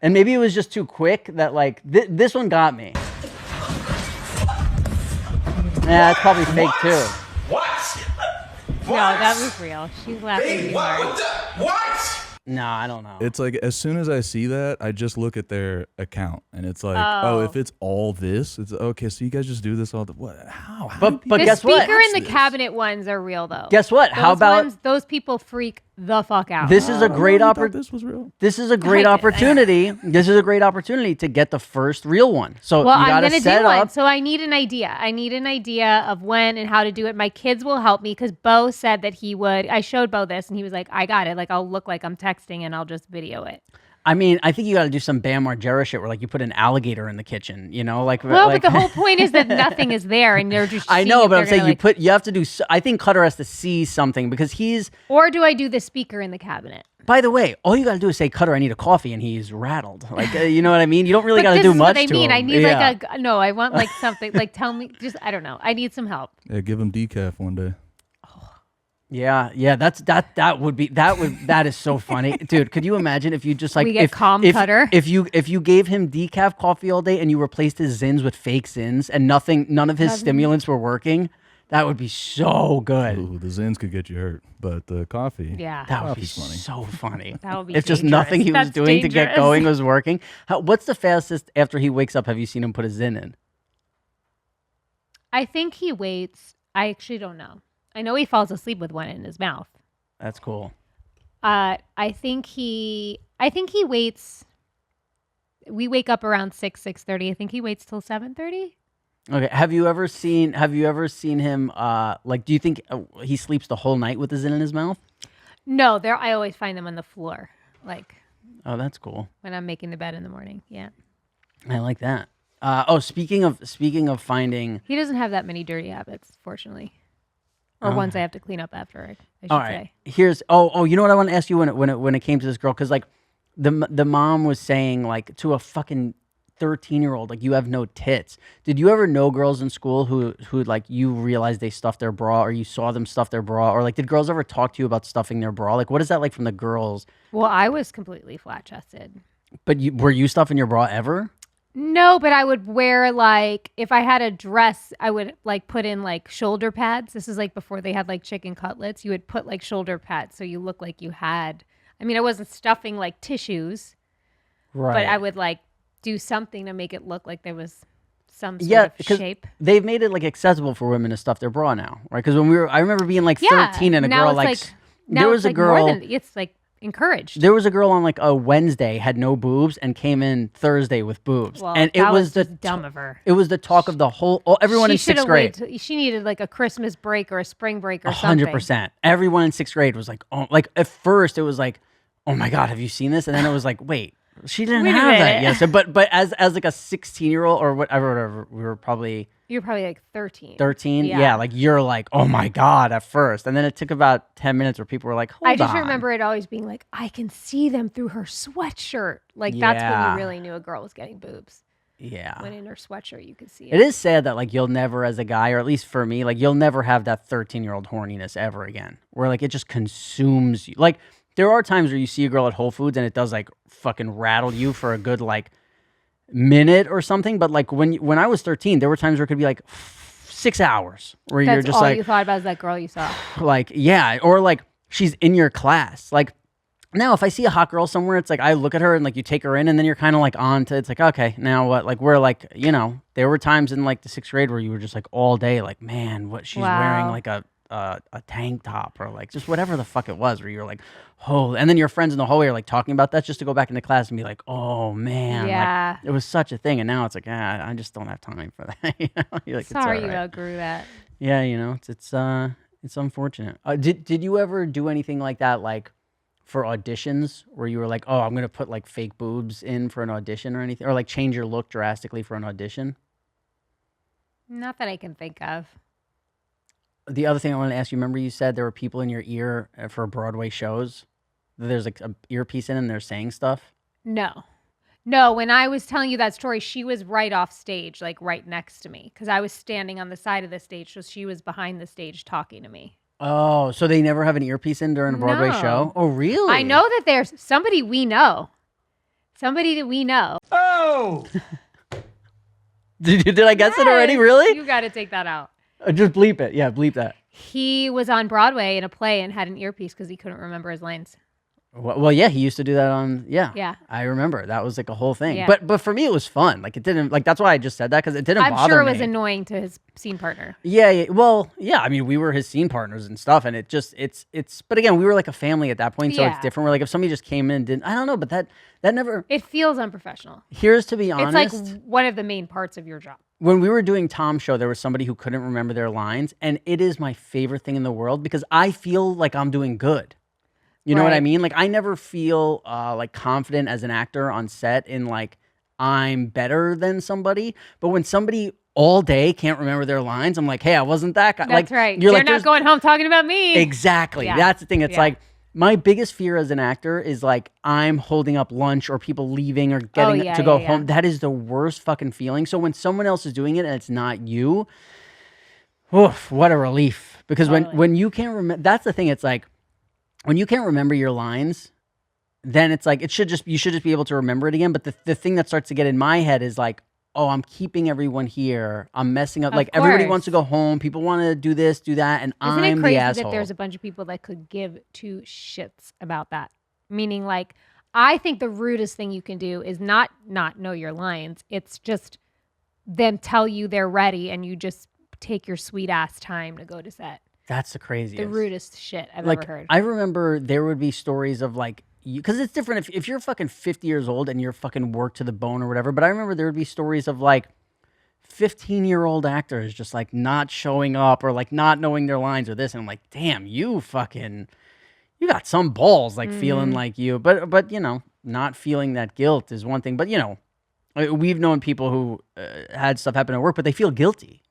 And maybe it was just too quick that like this one got me. Yeah, it's probably fake too. What? No, that was real. She's laughing Babe, too what? hard. What the? What? No, I don't know. It's like as soon as I see that, I just look at their account, and it's like, oh, if it's all this, it's okay. So you guys just do this all the what? How? But The guess what? speaker and the cabinet ones are real though. Guess what? How about those people freak the fuck out? this is a great opportunity. This was real. This is a great I did. opportunity. This is a great opportunity to get the first real one. So Well, you I'm gotta gonna set do one. up. So I need an idea. I need an idea of when and how to do it. My kids will help me because Bo said that he would. I showed Bo this and he was like, "I got it. Like I'll look like I'm texting and I'll just video it." I mean, I think you got to do some Bam Margera shit where like you put an alligator in the kitchen, you know, like. Well, like, but the whole point is that nothing is there and they're just. I seeing know, if but I'm they're saying gonna, you have to do. I think Cutter has to see something because he's. Or do I do the speaker in the cabinet? By the way, all you got to do is say, "Cutter, I need a coffee," and he's rattled. Like, you know what I mean? You don't really But got to this do is much what I to mean. him. I need Yeah. like a no. I want like something like tell me. Just I don't know. I need some help. Yeah, give them decaf one day. Yeah, that is so funny, dude. Could you imagine if you just like We get calm Cutter. if you gave him decaf coffee all day and you replaced his Zins with fake Zins and none of his stimulants were working? That would be so good. Ooh, the Zins could get you hurt, but the coffee. Yeah. That would be coffee's funny. so funny. That would be if just dangerous. nothing he was That's doing to get dangerous. going was working. What's the fastest after he wakes up? Have you seen him put a Zin in? I think he waits. I actually don't know. I know he falls asleep with one in his mouth. That's cool. I think he waits. We wake up around 6:30. I think he waits till 7:30. Okay. Have you ever seen him? Like, do you think he sleeps the whole night with the Zin in his mouth? No, I always find them on the floor, like Oh, that's cool. when I'm making the bed in the morning. Yeah, I like that. Speaking of finding. he doesn't have that many dirty habits, fortunately, or ones I have to clean up after. I should All right. say. Here's you know what I want to ask you when it came to this girl, because like the mom was saying like to a fucking 13-year-old, like, you have no tits. Did you ever know girls in school who like you realized they stuffed their bra, or you saw them stuff their bra, or like did girls ever talk to you about stuffing their bra? Like, what is that like from the girls? Well, I was completely flat chested. But were you stuffing your bra ever? No, but I would wear like if I had a dress, I would like put in like shoulder pads. This is like before they had like chicken cutlets. You would put like shoulder pads so you look like you had. I mean, I wasn't stuffing like tissues, Right. but I would like do something to make it look like there was some sort of because shape. they've made it like accessible for women to stuff their bra now, right? Because I remember being like 13 and a now girl it's like now there it's was a like girl. more than it's like encouraged. There was a girl on like a Wednesday, had no boobs, and came in Thursday with boobs. Well, and it that was just dumb of her. It was the talk of the whole everyone She in 6th should've grade. waited she needed like a Christmas break or a spring break or something. 100%. Everyone in 6th grade was like, oh, like at first it was like, oh my God, have you seen this? And then it was like, wait, she didn't Wait a have that. minute. Yes. But as like a 16-year-old or whatever, we were probably You're probably like 13. 13. Yeah. Like you're like, oh my God, at first. And then it took about 10 minutes where people were like, hold I just on. remember it always being like, I can see them through her sweatshirt. Like that's when Yeah. you really knew a girl was getting boobs. Yeah. When in her sweatshirt you could see it. It is sad that like you'll never, as a guy, or at least for me, like you'll never have that 13-year-old horniness ever again, where like it just consumes you. Like there are times where you see a girl at Whole Foods and it does like fucking rattle you for a good like minute or something. But like when I was 13, there were times where it could be like 6 hours where That's you're just all like, you thought about is that girl you saw. like, yeah, or like she's in your class. Like now, if I see a hot girl somewhere, it's like I look at her and like you take her in, and then you're kind of like on to it's like, okay, now what? Like we're like, you know, there were times in like the 6th grade where you were just like all day, like, man, what she's wearing, Wow. like a tank top or like just whatever the fuck it was, where you're like, oh, and then your friends in the hallway are like talking about that just to go back into class and be like, oh man, Yeah. like, it was such a thing, and now it's like, I just don't have time for that. You know? You're like, Sorry it's you all right. outgrew that. Yeah, you know, it's unfortunate. Did you ever do anything like that, like for auditions, where you were like, oh, I'm gonna put like fake boobs in for an audition or anything, or like change your look drastically for an audition? Not that I can think of. The other thing I wanted to ask you, remember you said there were people in your ear for Broadway shows? There's like an earpiece in and they're saying stuff? No. No, when I was telling you that story, she was right off stage, like right next to me, because I was standing on the side of the stage, so she was behind the stage talking to me. Oh, so they never have an earpiece in during a Broadway No. show? Oh, really? I know that there's somebody we know. Somebody that we know. Oh! Did I guess it already? Really? You got to take that out. Just bleep it. Yeah, bleep that. He was on Broadway in a play and had an earpiece because he couldn't remember his lines. Well, yeah, he used to do that on. Yeah, Yeah. I remember that was like a whole thing. Yeah. But for me, it was fun. Like it didn't like that's why I just said that because it didn't I'm bother sure it me. was annoying to his scene partner. Yeah. Well, yeah. I mean, we were his scene partners and stuff, and it's. But again, we were like a family at that point, so it's Yeah. different. We're like if somebody just came in and didn't, I don't know, but that never. It feels unprofessional. Here's to be honest. It's like one of the main parts of your job. When we were doing Tom's show, there was somebody who couldn't remember their lines, and it is my favorite thing in the world because I feel like I'm doing good. You know what I Right. mean? Like I never feel like confident as an actor on set in like I'm better than somebody. But when somebody all day can't remember their lines, I'm like, hey, I wasn't that guy. That's like, right. You're They're like, not going home talking about me. Exactly. Yeah. That's the thing. It's Yeah. like my biggest fear as an actor is like I'm holding up lunch or people leaving or getting yeah, to go yeah, home. yeah. That is the worst fucking feeling. So when someone else is doing it and it's not you, oof, what a relief. Because when you can't remember, that's the thing. It's like when you can't remember your lines, then it's like you should just be able to remember it again. But the thing that starts to get in my head is like, oh, I'm keeping everyone here. I'm messing up. Of Like everybody course. wants to go home. People want to do this, do that, and Isn't I'm it crazy the asshole. that there's a bunch of people that could give two shits about that? Meaning, like, I think the rudest thing you can do is not know your lines. It's just them tell you they're ready and you just take your sweet ass time to go to set. That's the craziest. The rudest shit I've Like ever heard. I remember there would be stories of like because it's different if you're fucking 50 years old and you're fucking worked to the bone or whatever. But I remember there would be stories of like 15-year-old actors just like not showing up or like not knowing their lines or this, and I'm like, damn, you got some balls, like feeling like you, but you know, not feeling that guilt is one thing. But you know, we've known people who had stuff happen at work, but they feel guilty.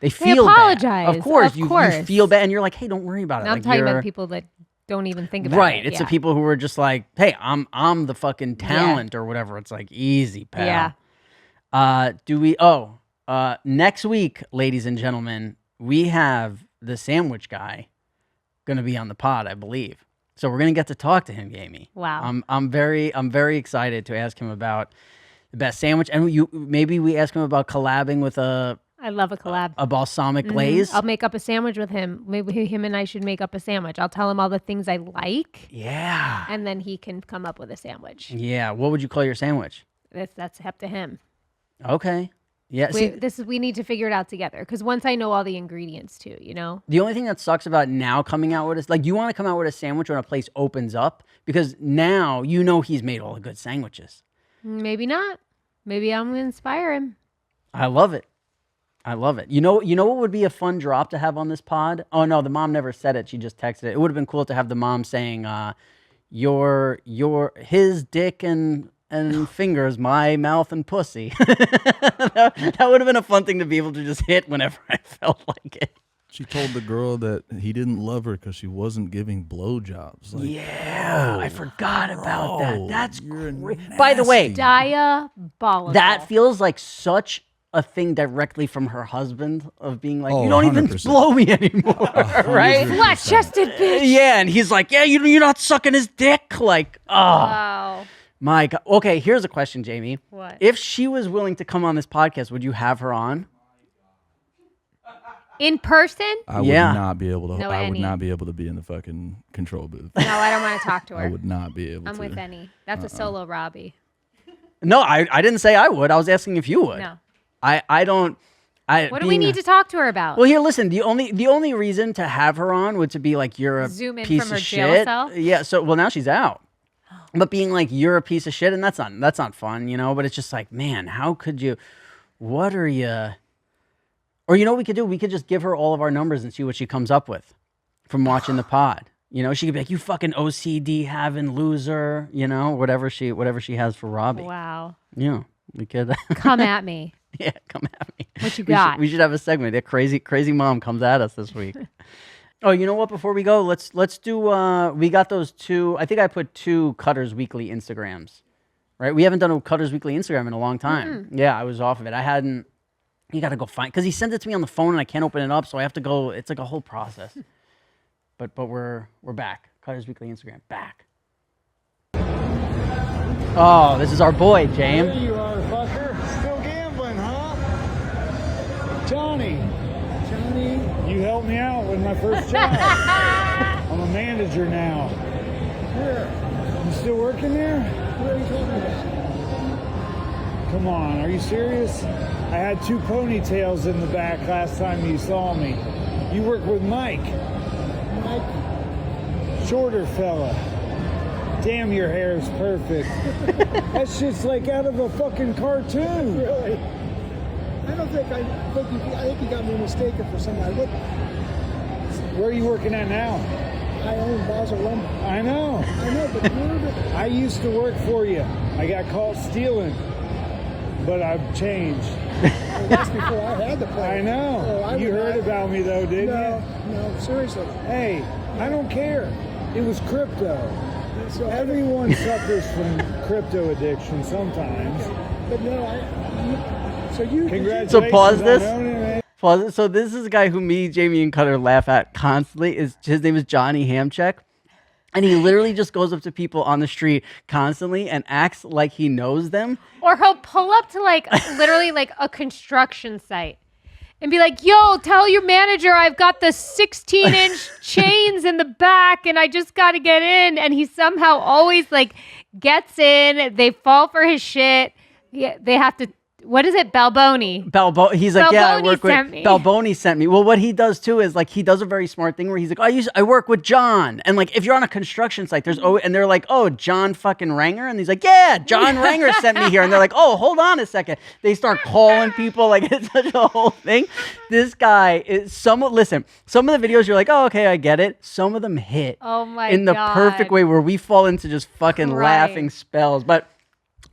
They feel apologize. bad. Of course, Of you course. feel bad, and you're like, hey, don't worry about it. And I'm Like, talking you're- about people that don't even think about it. Right. It's the Yeah. people who are just like, hey, I'm the fucking talent or whatever. It's like easy, pal. Yeah. Next week, ladies and gentlemen, we have the sandwich guy gonna be on the pod, I believe. So we're gonna get to talk to him, Jamie. Wow. I'm very excited to ask him about the best sandwich. And maybe we ask him about collabing with a I love a collab. balsamic glaze. I'll make up a sandwich with him. Maybe him and I should make up a sandwich. I'll tell him all the things I like, Yeah. and then he can come up with a sandwich. Yeah. What would you call your sandwich? That's up to him. Okay. Yeah. We need to figure it out together because once I know all the ingredients too, you know. The only thing that sucks about now coming out with is like you want to come out with a sandwich when a place opens up because now you know he's made all the good sandwiches. Maybe not. Maybe I'm gonna inspire him. I love it. I love it. You know what would be a fun drop to have on this pod? Oh no, the mom never said it. She just texted it. It would have been cool to have the mom saying, his dick and fingers, my mouth and pussy. that would have been a fun thing to be able to just hit whenever I felt like it. She told the girl that he didn't love her because she wasn't giving blowjobs. Like, Yeah, I forgot about that. bro, That's you're great. By the way, nasty. Diabolical. that feels like such a thing directly from her husband of being like, Oh, you don't even 100%. blow me anymore, right? 100%. flat chested bitch. Yeah, and he's like, yeah, you're not sucking his dick. Like, oh, Wow. my God. Okay, here's a question, Jamie. What? If she was willing to come on this podcast, would you have her on? In person? I would Yeah. not be able to. No, I would Annie. not be able to be in the fucking control booth. No, I don't want to talk to her. I would not be able I'm to. with Annie. That's a solo Robbie. No, I didn't say I would. I was asking if you would. No. I don't. What do we need to talk to her about? Well, here, listen. The only reason to have her on would to be like you're a Zoom in piece from her of jail shit. cell? Yeah. So now she's out. But being like you're a piece of shit, and that's not fun, you know. But it's just like, man, how could you? What are you? Or you know what we could do? We could just give her all of our numbers and see what she comes up with from watching the pod. You know, she could be like, you fucking OCD having loser. You know, whatever she has for Robbie. Wow. Yeah, we could. Come at me. Yeah, come at me. What you We got? should have a segment. That crazy mom comes at us this week. Oh, you know what? Before we go, let's do. We got those two. I think I put 2 Cutters Weekly Instagrams right? We haven't done a Cutters Weekly Instagram in a long time. Yeah, I was off of it. I hadn't. You got to go find, because he sent it to me on the phone and I can't open it up, so I have to go. It's like a whole process. But we're back. Cutters Weekly Instagram back. Oh, this is our boy, James. There you are, fucker. Still gambling, huh? Johnny, you helped me out with my first job. I'm a manager now. Where? You still working there? Where are you talking about? Come on, are you serious? I had 2 ponytails in the back last time you saw me. You work with Mike. Mike? Shorter fella. Damn, your hair is perfect. That shit's like out of a fucking cartoon. Really? I think you got me mistaken for somebody. Look, Where are you working at now? I own Basel Lumber. I know, but I used to work for you. I got caught stealing, but I've changed. well, that's before I had the place. I know. You heard about me though, didn't you? No, seriously. Hey, I don't care. It was crypto. So Everyone suffers from crypto addiction sometimes. But no, so you. Congratulations. So pause on this. owning it. Pause it. So this is a guy who me, Jamie, and Cutter laugh at constantly. His name is Johnny Hamcheck. And he literally just goes up to people on the street constantly and acts like he knows them. Or he'll pull up to like literally like a construction site and be like, yo, tell your manager I've got the 16-inch chains in the back and I just got to get in. And he somehow always like gets in. They fall for his shit. Yeah, they have to. What is it? Balboni. He's like, yeah, I Balboni work with sent me. Balboni sent me. Well, what he does too is like he does a very smart thing where he's like, I work with John, and like if you're on a construction site, and they're like, oh, John fucking Ranger, and he's like, yeah, John Ranger sent me here, and they're like, oh, hold on a second. They start calling people like it's such a whole thing. This guy is some of the videos you're like, oh, okay, I get it. Some of them hit in the perfect way where we fall into just fucking laughing spells, but.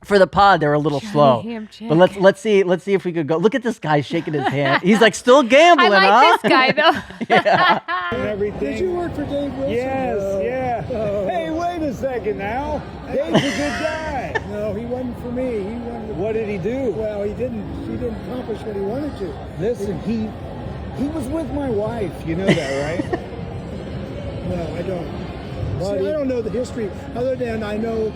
For the pod, they're a little slow. But let's see if we could go. Look at this guy shaking his hand. He's like still gambling. I like this guy though. Yeah. Everything. Did you work for Dave Wilson? Yes, yeah. Oh. Hey, wait a second now. Dave's a good guy. No, he wasn't for me. He wanted to, What did he do? Well, he didn't accomplish what he wanted to. Listen, he was with my wife. You know that, right? No, I don't. Well, See, I don't know the history other than I know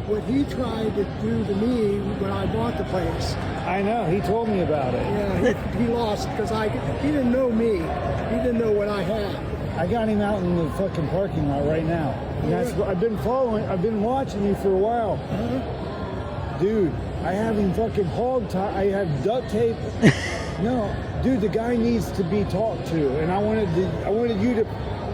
what he tried to do to me when I bought the place. I know. He told me about it. Yeah, he lost because he didn't know me. He didn't know what I had. I got him out in the fucking parking lot right now. And that's what I've been watching you for a while. Dude, I have him fucking hog-tied. I have duct tape. No, dude, the guy needs to be talked to, and I wanted you to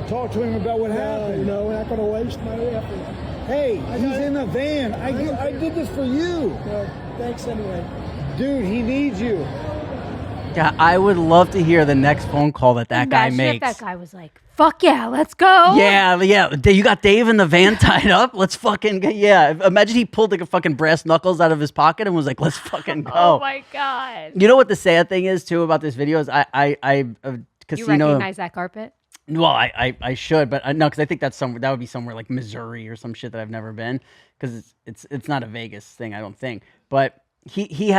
talk to him about what happened. No, we're not going to waste my effort. Hey, he's in a van. I did this for you. No, thanks anyway. Dude, he needs you. God, I would love to hear the next phone call that guy Imagine makes. if that guy was like, fuck yeah, let's go. Yeah. You got Dave in the van tied up? Let's fucking go. Yeah. Imagine he pulled like a fucking brass knuckles out of his pocket and was like, let's fucking go. Oh my God. You know what the sad thing is too about this video is I casino. You recognize that carpet? Well, I should, but no, because I think that would be somewhere like Missouri or some shit that I've never been, because it's not a Vegas thing, I don't think. But he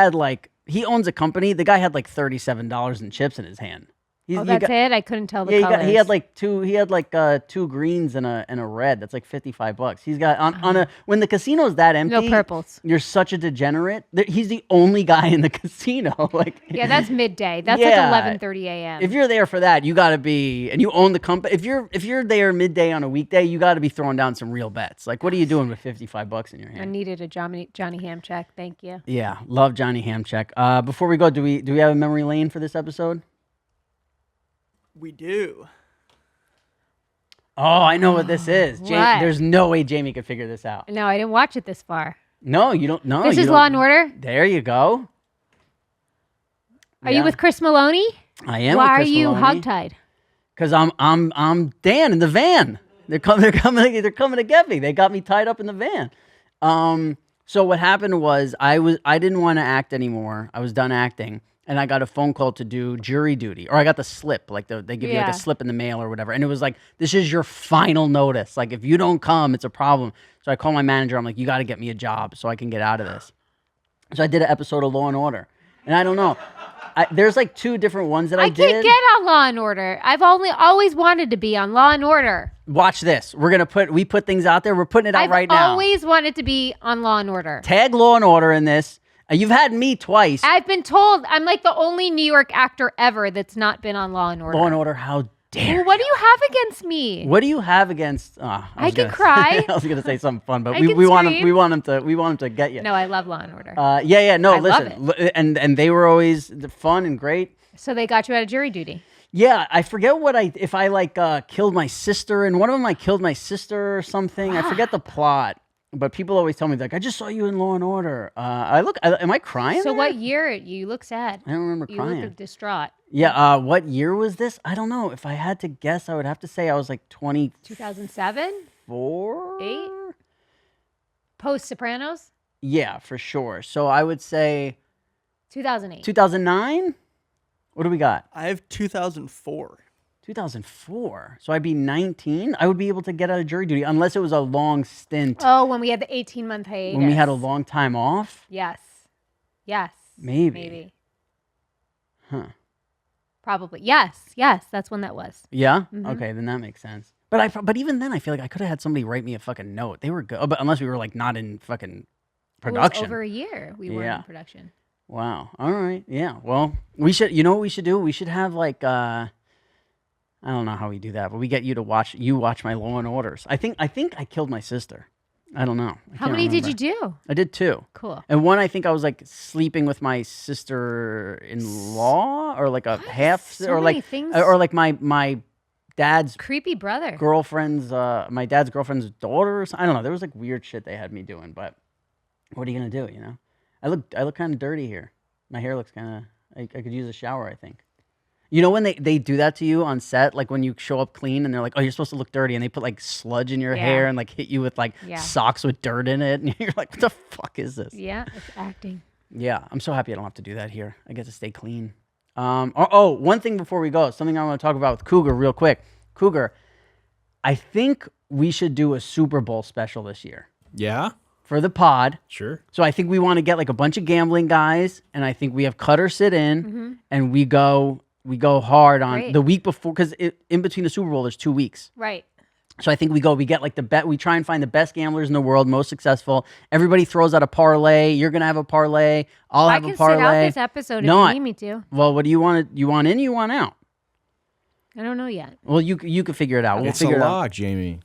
owns a company. The guy had like $37 in chips in his hand. That's it. I couldn't tell the colors. He had like two greens and a red. That's like $55. He's got on a when the casino's that empty. No purples. You're such a degenerate. He's the only guy in the casino. Like yeah, that's midday. That's like 11:30 a.m. If you're there for that, you got to be, and you own the company. If you're there midday on a weekday, you got to be throwing down some real bets. Like what are you doing with $55 in your hand? I needed a Johnny Hamcheck. Thank you. Yeah, love Johnny Hamcheck. Before we go, do we have a memory lane for this episode? We do. Oh, I know what this is. What? There's no way Jamie could figure this out. No, I didn't watch it this far. No, you don't. No, This is Law and Order. There you go. Are you with Chris Maloney? I am. Why with Chris are you Maloney. hogtied? Because I'm Dan in the van. They're coming to get me. They got me tied up in the van. So what happened was I didn't want to act anymore. I was done acting. and I got a phone call to do jury duty, or I got the slip, like they give you like a slip in the mail or whatever, and it was like, this is your final notice. Like if you don't come, it's a problem. So I call my manager. I'm like, you got to get me a job so I can get out of this. So I did an episode of Law and Order, and I don't know. There's like 2 different ones that I did. I can't get on Law and Order. I've always wanted to be on Law and Order. Watch this. We put things out there. We're putting it out right now. I've always wanted to be on Law and Order. Tag Law and Order in this. You've had me twice. I've been told I'm like the only New York actor ever that's not been on Law and Order. Law and Order, how dare well, what do you have against me? What do you have against? I can cry. I was gonna say something fun, but we want him to get you. No, I love Law and Order. No, I listen, love it. and they were always fun and great. So they got you out of jury duty. Yeah, I forget if I killed my sister, and one of them I killed my sister or something. I forget the plot. But people always tell me, like, I just saw you in Law and Order. Am I crying? So there? what year? You look sad. I don't remember crying. You look distraught. Yeah. What year was this? I don't know. If I had to guess, I would have to say I was like 2007? 4? 8? Post Sopranos? Yeah, for sure. So I would say 2008. 2009? What do we got? I have 2004. 2004. So I'd be 19. I would be able to get out of jury duty unless it was a long stint. Oh, when we had the 18-month hiatus. When we had a long time off? Yes. Yes. Maybe. Huh. Probably. Yes. That's when that was. Yeah? Mm-hmm. Okay, then that makes sense. But even then, I feel like I could have had somebody write me a fucking note. They were good. But unless we were like not in fucking production. It was over a year we were in production. Wow. All right. Yeah. Well, we should, you know what we should do? We should have like, I don't know how we do that, but we get you to watch my Law and Orders. I think I killed my sister. I don't know. How many did you do? I did 2. Cool. And one, I think I was like sleeping with my sister-in-law, or like a half, So or many like, things. or like my dad's creepy brother girlfriend's, my dad's girlfriend's daughter. Or something. I don't know. There was like weird shit they had me doing, but what are you gonna do? You know, I look kind of dirty here. My hair looks kind of. I could use a shower, I think. You know when they do that to you on set, like when you show up clean and they're like, oh, you're supposed to look dirty, and they put like sludge in your hair and like hit you with like socks with dirt in it, and you're like, what the fuck is this? Yeah, it's acting. Yeah, I'm so happy I don't have to do that here. I get to stay clean. One thing before we go, something I want to talk about with Cougar real quick. Cougar, I think we should do a Super Bowl special this year. Yeah? For the pod. Sure. So I think we want to get like a bunch of gambling guys, and I think we have Cutter sit in, and we go hard on the week before, because in between the Super Bowl, there's 2 weeks. Right. So I think we get like we try and find the best gamblers in the world, most successul. Everybody throws out a parlay. You're going to have a parlay. I'll have a parlay. I can sit out this episode if you need me to. Well, what do you want? You want in, you want out? I don't know yet. Well, you can figure it out. It's a lock, Jamie.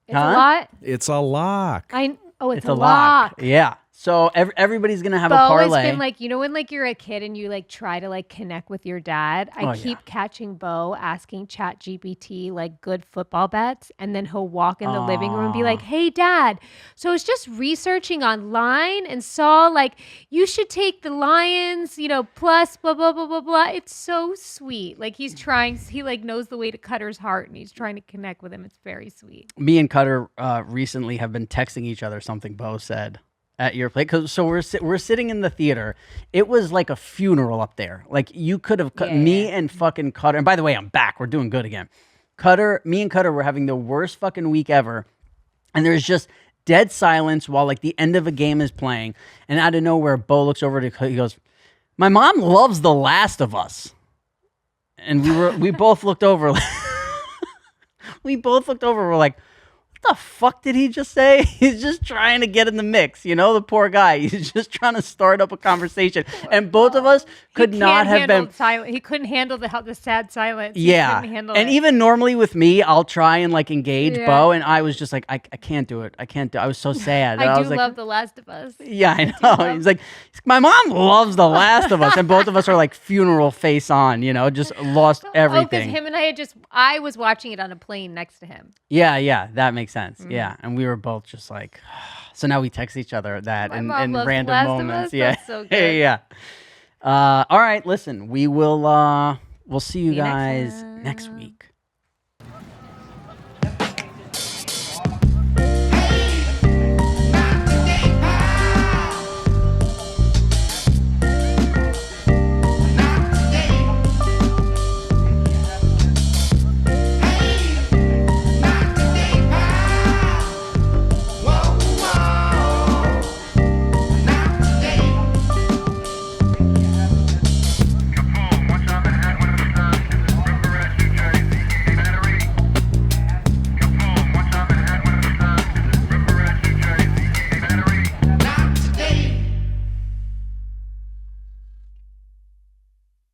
It's a lot? It's a lock. It's a lock. Yeah. So everybody's going to have Bo a parlay. has been like, you know when like you're a kid and you like try to like connect with your dad? I keep catching Bo asking ChatGPT like good football bets, and then he'll walk in the living room and be like, hey dad, so I was just researching online and saw like you should take the Lions, plus blah, blah, blah, blah, blah. It's so sweet. Like he like knows the way to Cutter's heart and he's trying to connect with him. It's very sweet. Me and Cutter recently have been texting each other something Bo said at your place. So we're sitting in the theater. It was like a funeral up there. Like you could have me and fucking Cutter. And by the way, I'm back. We're doing good again. Me and Cutter were having the worst fucking week ever. And there's just dead silence while like the end of a game is playing. And out of nowhere, Bo looks over to, he goes, my mom loves The Last of Us. And we both looked over. We're like, what the fuck did he just say? He's just trying to get in the mix, the poor guy. He's just trying to start up a conversation. And both of us could not have been silent. He couldn't handle the sad silence. Yeah. And even normally with me, I'll try and like engage Bo, and I was just like, I can't do it. I was so sad. I was do like, love The Last of Us. Yeah, I know. He's like, my mom loves The Last of Us. And both of us are like funeral face on, just lost everything. Because him and I was watching it on a plane next to him. Yeah, that makes sense. Yeah, and we were both just like, so now we text each other that in random moments. Yeah, that's so good. Yeah. All right, listen, we'll see you guys next week.